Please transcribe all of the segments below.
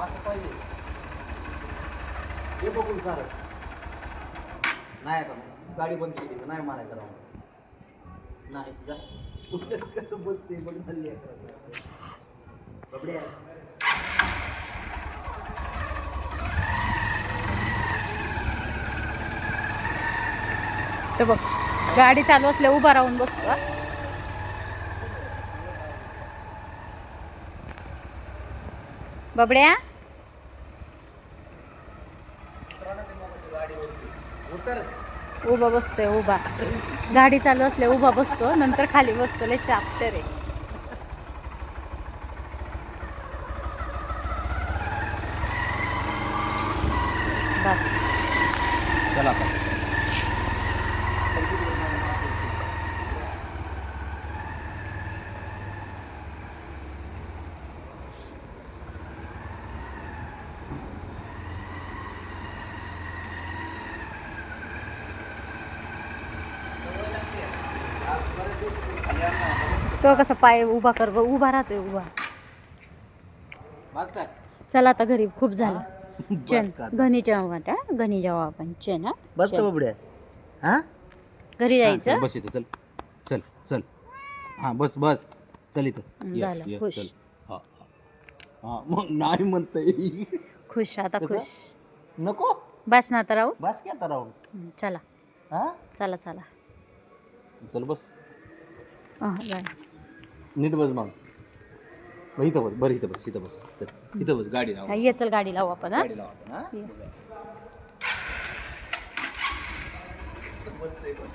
असं पाहिजे हे बघून सारं नाही आता गाडी बंद केली नाही मारायचं राहून नाही जा कसं बसते बघ हल्ली बबड्या तर बघ गाडी चालू असल्या उभा राहून बसतो हा. बबड्या उतर उभा बसतोय उभा गाडी चालू असल्या उभा बसतो नंतर खाली बसतो लय चाप्टर आहे बस चला आता तो कसा पाय उभा कर उभा राहतोय उभा बस काय चला आता घरी खूप झालं चल बस का घनी जाऊ आता घनी जाऊ आपण चल हा बस का बबड्या हा घरी हा, जायचं चल, बस इथं चल चल चल हा बस बस चल इथं झालं, खुश. चल हा हा मग नाही म्हणतंय खुश आता कसं? खुश नको बस ना आता राहू बस की आता राहून चला हा चला चला चल बस जाऊ. नीट बस मग बरं इथं बस बरं इथं बस चल इथं बस गाडी लाव हा, ये चल गाडी लावू आपण हा गाडी लाव आपण, हा? ये. असं बसतंय बघ.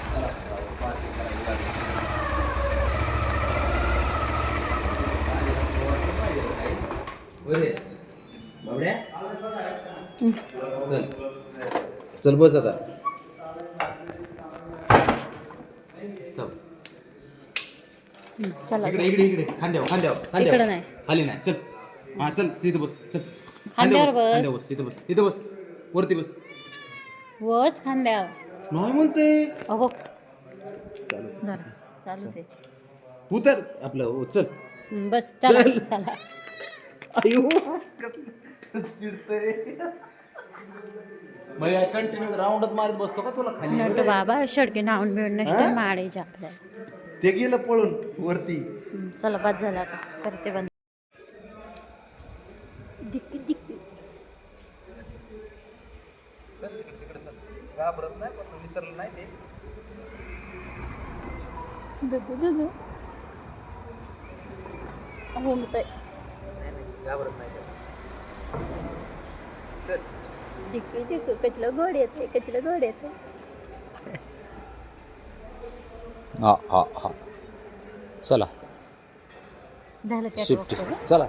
चला, पार्किंग करायला गाडी. बरे बाबड्या चल चल बस आता चल चला इकडे इकडे इकडे खांद्यावर इकडे नाही खाली नाही चल हा चल इथं बस चल खांद्यावर बस. खांद्यावर बस इथं बस वरती बस वस खांद्यावर नाही म्हणते अहो चालू जरा चालूच आहे उतर आपलं चल बस चला चल. चला अयो चिडतंय मग कंटिन्यू राऊंडच मारत बसतो का तुला खाली नट बाबा शडके नावून मिळून नसते हा? माडायचे आपल्याला ते गेलं पळून वरती चला बस झाला आता करते बंद दिक्की दिक्की घाबरत नाही पण विसरलं नाही ते दुदू दुदू घुमतोय घाबरत नाही चल दिक्की दिक्की कचलं गोड येते कचलं गोड येते हा हा हा चला झालं शिफ्ट काय चला